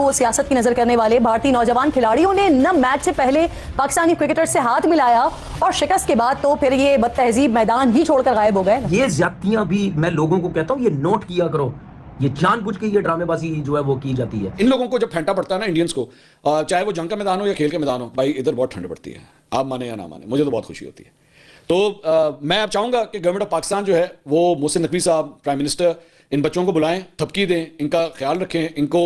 वो सियासत की नजर करने वाले भारतीय नौजवान खिलाड़ियों ने न मैच से पहले पाकिस्तानी क्रिकेटर से हाथ मिलाया और शिकस्त के बाद तो फिर ये बदतहजीब मैदान ही छोड़कर गायब हो गए। ये ज्यादतियां भी मैं लोगों को कहता हूं, ये नोट किया करो, ये जानबूझ के ये ड्रामेबाजी जो है वो की जाती है। इन लोगों को जब फेंटा पड़ता है ना इंडियंस को, चाहे वो जंग का मैदान हो या खेल के मैदान हो, भाई इधर बहुत ठंड पड़ती है, आप माने या ना माने, मुझे तो बहुत खुशी होती है। तो मैं अब चाहूंगा कि गवर्नमेंट ऑफ पाकिस्तान जो है वो मोहसिन नकवी साहब प्राइम मिनिस्टर इन बच्चों को बुलाएं, थपकी दें, इनका ख्याल रखें, इनको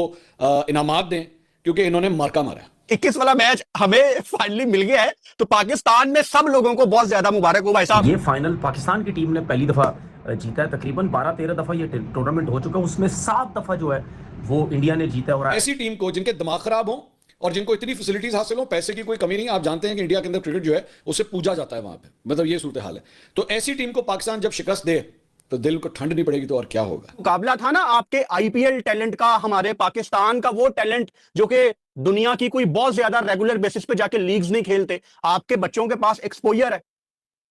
इनामात दें, क्योंकि इन्होंने मार्का मारा। 21 वाला मैच हमें फाइनली मिल गया है, तो पाकिस्तान में सब लोगों को बहुत ज्यादा मुबारक हो भाई साहब। ये फाइनल पाकिस्तान की टीम ने पहली दफा जीता है। तकरीबन 12-13 दफा ये टूर्नामेंट हो चुका है, उसमें 7 दफा जो है वो इंडिया ने जीता है। और ऐसी टीम को जिनके दिमाग खराब हो और जिनको इतनी फैसिलिटीज हासिल हो, पैसे की कोई कमी नहीं है, आप जानते हैं कि इंडिया के अंदर क्रिकेट जो है उसे पूजा जाता है वहां पे, मतलब ये सूरत हाल है। तो ऐसी टीम को पाकिस्तान जब शिकस्त दे तो दिल को ठंड नहीं पड़ेगी, तो और क्या होगा। मुकाबला था ना आपके आईपीएल टैलेंट का, हमारे पाकिस्तान का वो टैलेंट जो कि दुनिया की कोई बहुत ज्यादा रेगुलर बेसिस पे जाके लीग्स नहीं खेलते। आपके बच्चों के पास एक्सपोजर है,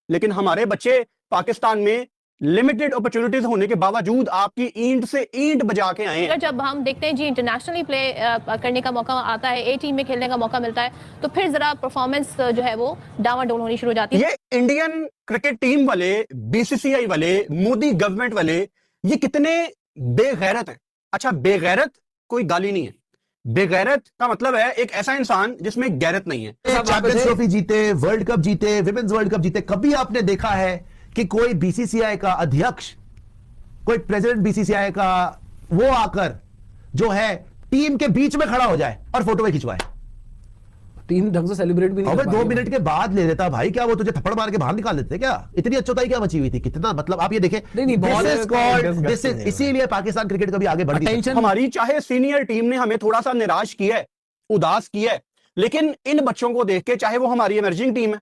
लेकिन हमारे बच्चे पाकिस्तान में लिमिटेड अपॉर्चुनिटीज होने के बावजूद आपकी ईंट से ईंट बजा के आए हैं। जब हम देखते हैं जी इंटरनेशनली प्ले करने का मौका आता है, ए टीम में खेलने का मौका मिलता है, तो फिर जरा परफॉर्मेंस जो है वो डावाडोल होनी शुरू हो जाती है। ये इंडियन क्रिकेट टीम वाले, बीसीसीआई वाले, मोदी गवर्नमेंट वाले, ये कितने बेगैरत हैं। अच्छा, बेगैरत कोई गाली नहीं है, बेगैरत का मतलब है एक ऐसा इंसान जिसमें गैरत नहीं है। चैंपियंस ट्रॉफी जीते, वर्ल्ड कप जीते, विमेंस वर्ल्ड कप जीते, कभी आपने देखा है कि कोई बीसीसीआई का अध्यक्ष, कोई प्रेसिडेंट बीसीसीआई का वो आकर जो है टीम के बीच में खड़ा हो जाए और फोटो में खिंचवाए? टीम ढंग से सेलिब्रेट भी नहीं। 2 मिनट के बाद ले लेता भाई, क्या वो तुझे थप्पड़ मार के बाहर निकाल देते क्या? इतनी अच्छोताई क्या बची हुई थी? कितना, मतलब आप ये देखें, इसीलिए पाकिस्तान क्रिकेट कभी आगे बढ़ नहीं सकता। हमारी चाहे सीनियर टीम ने हमें थोड़ा सा निराश किया है, उदास किया है, लेकिन इन बच्चों को देख के, चाहे वो हमारी इमर्जिंग टीम है,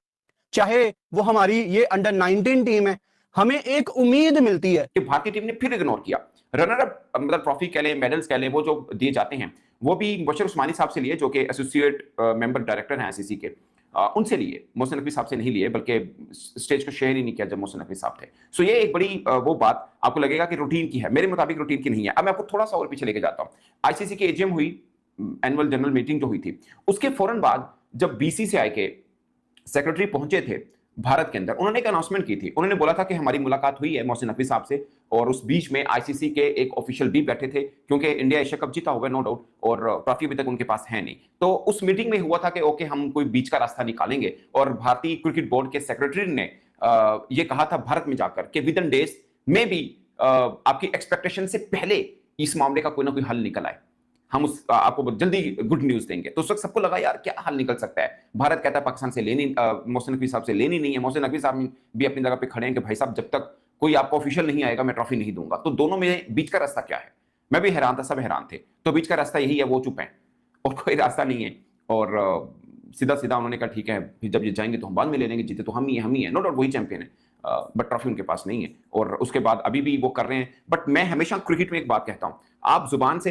चाहे वो हमारी ये अंडर 19 टीम है, हमें एक उम्मीद मिलती है कि भारतीय टीम ने फिर इग्नोर किया। रनर अप, मतलब ट्रॉफी कह लें, मेडल्स कह लें, वो जो दिए जाते हैं वो भी मुबशर उस्मानी साहब से लिए, जो कि एसोसिएट मेंबर डायरेक्टर हैं आईसीसी के, उनसे लिए, मोहसिन नकवी साहब से नहीं लिए, बल्कि स्टेज को शेयर ही नहीं किया जब मोहसिन नकवी साहब थे। सो ये एक बड़ी वो बात आपको लगेगा कि रूटीन की है, मेरे मुताबिक रूटीन की नहीं है। अब मैं आपको थोड़ा सा और पीछे लेके जाता हूँ। आईसीसी की एजीएम हुई, एनुअल जनरल मीटिंग जो हुई थी, उसके फौरन बाद जब बीसीसीआई के सेक्रेटरी पहुंचे थे भारत के अंदर, उन्होंने एक अनाउंसमेंट की थी। उन्होंने बोला था कि हमारी मुलाकात हुई है मोहसिन नकवी साहब से, और उस बीच में आईसीसी के एक ऑफिशियल भी बैठे थे, क्योंकि इंडिया एशिया कप जीता हुआ है नो डाउट, और ट्रॉफी अभी तक उनके पास है नहीं। तो उस मीटिंग में हुआ था कि ओके, हम कोई बीच का रास्ता निकालेंगे, और भारतीय क्रिकेट बोर्ड के सेक्रेटरी ने यह कहा था भारत में जाकर कि विद इन डेज में भी आपकी एक्सपेक्टेशन से पहले इस मामले का कोई ना कोई हल निकल आए, हम आपको जल्दी गुड न्यूज देंगे। तो उस वक्त सबको लगा यार क्या हल निकल सकता है। भारत कहता है पाकिस्तान से लेनी, मोहसिन नकवी साहब से लेनी नहीं है। मोहसिन नकवी साहब भी अपनी जगह पे खड़े हैं कि भाई साहब, जब तक कोई आपको ऑफिशियल नहीं आएगा मैं ट्रॉफी नहीं दूंगा। तो दोनों में बीच का रास्ता क्या है? मैं भी हैरान था, सब हैरान थे। तो बीच का रास्ता यही है, वो चुप है और कोई रास्ता नहीं है। और सीधा सीधा उन्होंने कहा ठीक है, जब ये जाएंगे तो हम बाद में ले लेंगे, जीते तो हम ही है, नो डाउट वही चैंपियन है, बट ट्रॉफी उनके पास नहीं है। और उसके बाद अभी भी वो कर रहे हैं। बट मैं हमेशा क्रिकेट में एक बात कहता हूं, आप जुबान से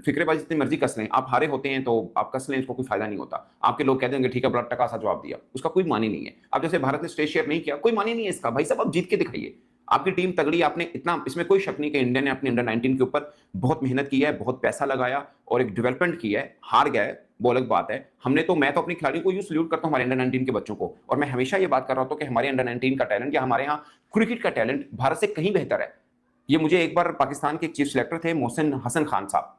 फिक्रेबाजी जितनी मर्जी कस लें, आप हारे होते हैं तो आप कस लें, इसको कोई फायदा नहीं होता। आपके लोग कह देंगे ठीक है, बड़ा टका सा जवाब दिया, उसका कोई मानी नहीं है। अब जैसे भारत ने स्टेज शेयर नहीं किया, कोई मानी नहीं है इसका। भाई साहब, आप जीत के दिखाइए, आपकी टीम तगड़ी, आपने इतना, इसमें कोई शक नहीं कि इंडिया ने अपने अंडर 19 के ऊपर बहुत मेहनत की है, बहुत पैसा लगाया और एक डेवलपमेंट की है। हार गए वो अलग बात है। हमने तो, मैं तो अपनी खिलाड़ियों को यूं सल्यूट करता हूं, हमारे अंडर 19 के बच्चों को, और मैं हमेशा ये बात कर रहा हूं कि हमारे अंडर 19 का टैलेंट या हमारे यहाँ क्रिकेट का टैलेंट भारत से कहीं बेहतर है। ये मुझे एक बार पाकिस्तान के चीफ सिलेक्टर थे मोहसिन हसन खान साहब,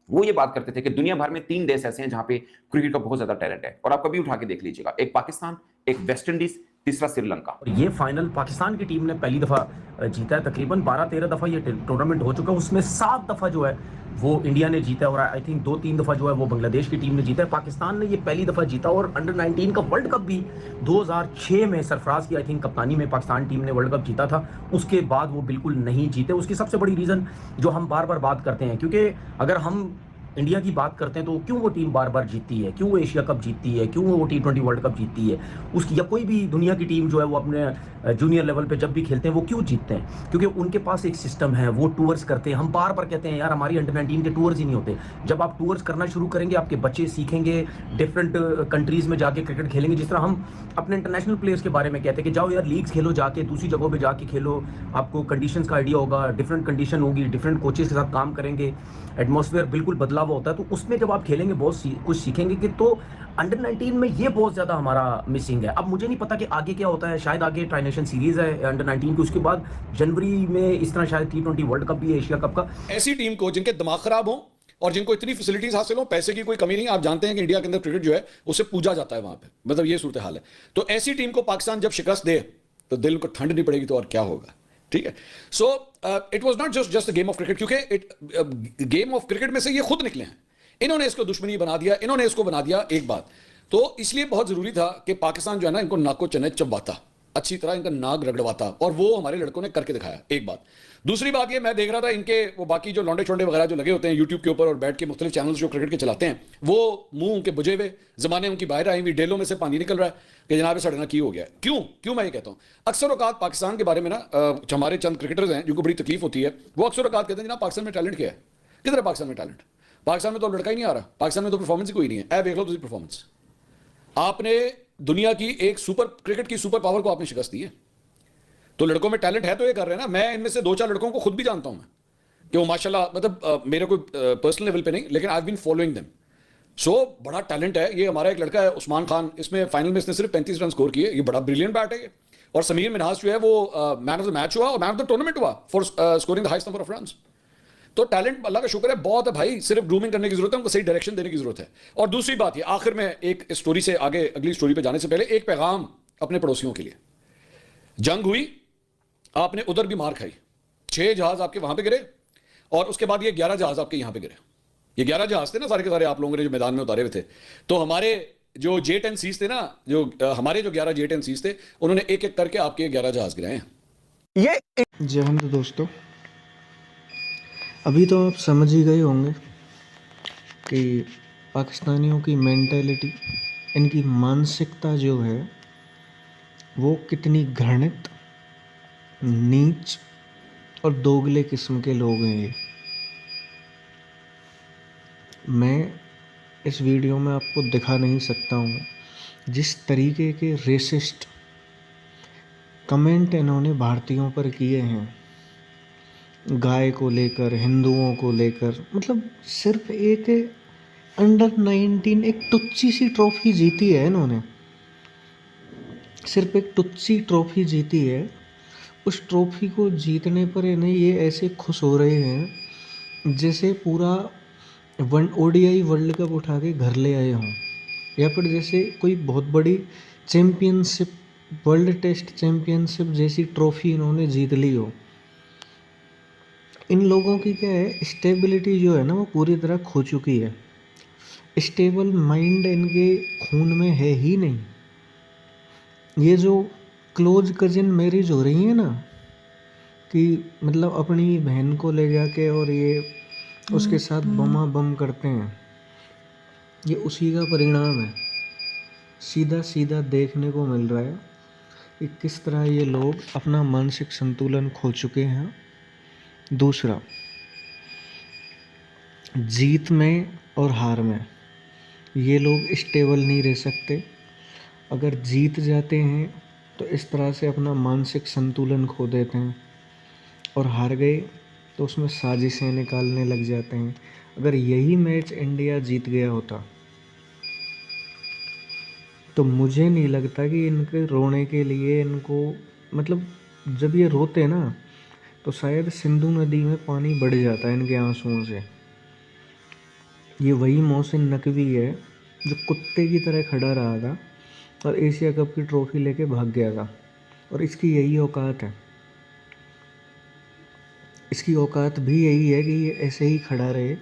वो ये बात करते थे कि दुनिया भर में 3 देश ऐसे हैं जहां पे क्रिकेट का बहुत ज्यादा टैलेंट है, और आप कभी उठा के देख लीजिएगा, एक पाकिस्तान, एक वेस्ट इंडीज, तीसरा श्रीलंका। और ये फाइनल पाकिस्तान की टीम ने पहली दफा जीता है। तकरीबन 12-13 दफा ये टूर्नामेंट हो चुका है, उसमें 7 दफा जो है वो इंडिया ने जीता है, और आई थिंक 2-3 दफा जो है वो बांग्लादेश की टीम ने जीता है। पाकिस्तान ने ये पहली दफा जीता, और अंडर 19 का वर्ल्ड कप भी 2006 में सरफराज की आई थिंक कप्तानी में पाकिस्तान टीम ने वर्ल्ड कप जीता था। उसके बाद वो बिल्कुल नहीं जीते। उसकी सबसे बड़ी रीज़न जो हम बार बार बात करते हैं, क्योंकि अगर हम इंडिया की बात करते हैं तो क्यों वो टीम बार बार जीतती है, क्यों वो एशिया कप जीतती है, क्यों वो T20 वर्ल्ड कप जीतती है, उसकी या कोई भी दुनिया की टीम जो है वो अपने जूनियर लेवल पे जब भी खेलते हैं वो क्यों जीतते हैं? क्योंकि उनके पास एक सिस्टम है, वो टूर्स करते हैं। हम बार बार कहते हैं यार हमारी अंडर 19 के टूर्स ही नहीं होते। जब आप टूर्स करना शुरू करेंगे, आपके बच्चे सीखेंगे, डिफरेंट कंट्रीज में जाके क्रिकेट खेलेंगे। जिस तरह हम अपने इंटरनेशनल प्लेयर्स के बारे में कहते हैं कि जाओ यार लीग्स खेलो, जाके दूसरी जगहों पर जाके खेलो, आपको कंडीशंस का आइडिया होगा, डिफरेंट कंडीशन होगी, डिफरेंट कोचेस के साथ काम करेंगे, एटमॉस्फेयर बिल्कुल बदला हुआ होता है, तो उसमें जब आप खेलेंगे बहुत कुछ सीखेंगे कि तो अंडर 19 में ये बहुत ज्यादा हमारा मिसिंग है। अब मुझे नहीं पता कि आगे क्या होता है, शायद आगे ट्राई नेशन सीरीज है अंडर 19 की, उसके बाद जनवरी में इस तरह शायद T20 वर्ल्ड कप भी है, एशिया कप का। ऐसी टीम को जिनके दिमाग खराब हो और जिनको इतनी फैसिलिटीज हासिल हो, पैसे की कोई कमी नहीं। आप जानते हैं कि इंडिया के अंदर क्रिकेट जो है उसे पूजा जाता है वहां पे, मतलब ये सूरत हाल है। तो ऐसी टीम को पाकिस्तान जब शिकस्त दे तो दिल को ठंड नहीं पड़ेगी तो और क्या होगा, ठीक है। So it was not just game of cricket, क्योंकि गेम ऑफ क्रिकेट में से ये खुद निकले हैं। इन्होंने इसको दुश्मनी बना दिया, इन्होंने इसको बना दिया एक बात। तो इसलिए बहुत जरूरी था कि पाकिस्तान जो है ना इनको नाको चने चबवाता, अच्छी तरह इनका नाक रगड़वाता, और वो हमारे लड़कों ने करके दिखाया, एक बात। दूसरी बात ये, मैं देख रहा था इनके वो बाकी जो लौंडे छोंडे वगैरह जो लगे होते हैं यूट्यूब के ऊपर और बैठ के मुख्तलिफ चैनल्स जो क्रिकेट के चलाते हैं, वो मुंह उनके बुझे हुए, जमाने उनकी बाहर आई हुई, डेलों में से पानी निकल रहा है कि जनाब सड़ना की हो गया। क्यों मैं ये कहता हूँ, अक्सर औकात पाकिस्तान के बारे में ना हमारे चंद क्रिकेटर्स हैं जिनको बड़ी तकलीफ होती है, वो अक्सर औकात कहते हैं जनाब पाकिस्तान में टैलेंट क्या है, किधर है पाकिस्तान में टैलेंट, पाकिस्तान में तो लड़का ही नहीं आ रहा, पाकिस्तान में तो परफॉर्मेंस ही कोई नहीं है। देख लो तुझी परफॉर्मेंस, आपने दुनिया की एक सुपर क्रिकेट की सुपर पावर को आपने शिकस्त दी है। तो लड़कों में टैलेंट है तो ये कर रहे हैं ना। मैं इनमें से 2-4 लड़कों को खुद भी जानता हूं मैं कि वो माशाल्लाह, मतलब मेरे कोई पर्सनल लेवल पे नहीं, लेकिन I have been following them. So बड़ा टैलेंट है ये। हमारा एक लड़का है उस्मान खान, इसमें फाइनल में इसने सिर्फ 35 रन स्कोर किए, ये बड़ा ब्रिलियंट बैट है ये। और समीर मिनहास जो है वो मैन ऑफ द मैच हुआ और मैन ऑफ द टूर्नामेंट हुआ for scoring the highest number of runs. तो टैलेंट अल्लाह का शुक्र है बहुत है भाई, सिर्फ ग्रूमिंग करने की जरूरत है, उनको सही डायरेक्शन देने की जरूरत है। और दूसरी बात ये, आखिर में एक स्टोरी से आगे अगली स्टोरी पे जाने से पहले एक पैगाम अपने पड़ोसियों के लिए। जंग हुई, आपने उधर भी मार खाई, 6 जहाज आपके वहां पे गिरे और उसके बाद ये 11 जहाज आपके यहां पे गिरे। ये 11 जहाज थे ना सारे के सारे आप लोगों ने जो मैदान में उतारे हुए थे। तो हमारे जो J10Cs थे ना, जो हमारे जो 11 J10Cs थे, उन्होंने एक एक करके आपके 11 जहाज गिराए हैं। ये जय हिंद दोस्तों, अभी तो आप समझ ही गए होंगे कि पाकिस्तानियों की मेंटालिटी, इनकी मानसिकता जो है वो कितनी घृणित, नीच और दोगले किस्म के लोग हैं ये। मैं इस वीडियो में आपको दिखा नहीं सकता हूँ जिस तरीके के रेसिस्ट कमेंट इन्होंने भारतीयों पर किए हैं, गाय को लेकर, हिंदुओं को लेकर। मतलब सिर्फ एक अंडर 19 एक टुच्ची सी ट्रॉफी जीती है इन्होंने, सिर्फ एक टुच्ची ट्रॉफी जीती है। उस ट्रॉफी को जीतने पर इन्हें ये ऐसे खुश हो रहे हैं जैसे पूरा ODI वर्ल्ड कप उठा के घर ले आए हों, या फिर जैसे कोई बहुत बड़ी चैम्पियनशिप, वर्ल्ड टेस्ट चैम्पियनशिप जैसी ट्रॉफी इन्होंने जीत ली हो। इन लोगों की क्या है, स्टेबिलिटी जो है ना वो पूरी तरह खो चुकी है। स्टेबल माइंड इनके खून में है ही नहीं। ये जो क्लोज कजिन मैरिज हो रही है ना, कि मतलब अपनी बहन को ले जाके और ये उसके साथ बमा बम करते हैं, ये उसी का परिणाम है। सीधा सीधा देखने को मिल रहा है कि किस तरह ये लोग अपना मानसिक संतुलन खो चुके हैं। दूसरा, जीत में और हार में ये लोग स्टेबल नहीं रह सकते। अगर जीत जाते हैं तो इस तरह से अपना मानसिक संतुलन खो देते हैं, और हार गए तो उसमें साजिशें निकालने लग जाते हैं। अगर यही मैच इंडिया जीत गया होता तो मुझे नहीं लगता कि इनके रोने के लिए इनको, मतलब जब ये रोते ना तो शायद सिंधु नदी में पानी बढ़ जाता है इनके आंसुओं से। ये वही मोहसिन नकवी है जो कुत्ते की तरह खड़ा रहा था और एशिया कप की ट्रॉफी लेके भाग गया था, और इसकी यही औकात है। इसकी औकात भी यही है कि ये ऐसे ही खड़ा रहे,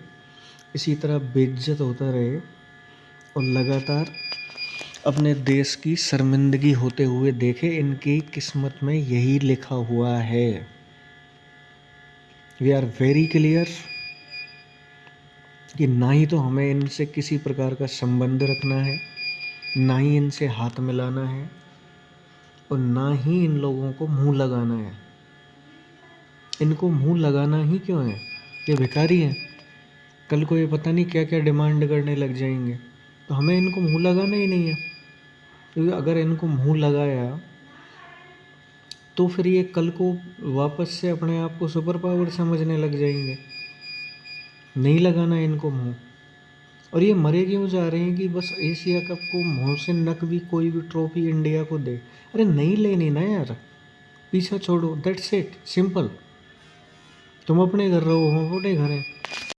इसी तरह बेइज्जत होता रहे और लगातार अपने देश की शर्मिंदगी होते हुए देखे। इनकी किस्मत में यही लिखा हुआ है। वी आर वेरी क्लियर कि ना ही तो हमें इनसे किसी प्रकार का संबंध रखना है, ना ही इनसे हाथ मिलाना है, और ना ही इन लोगों को मुंह लगाना है। इनको मुंह लगाना ही क्यों है? ये भिखारी हैं, कल को ये पता नहीं क्या क्या डिमांड करने लग जाएंगे, तो हमें इनको मुंह लगाना ही नहीं है। क्योंकि अगर इनको मुंह लगाया तो फिर ये कल को वापस से अपने आप को सुपर पावर समझने लग जाएंगे। नहीं लगाना है इनको मुंह। और ये मरे क्यों जा रहे हैं कि बस एशिया कप को मोहसिन नकवी कोई भी ट्रॉफी इंडिया को दे। अरे नहीं लेनी ना यार, पीछा छोड़ो, दैट्स इट, सिंपल। तुम अपने घर रहो, हम अपने घर हैं।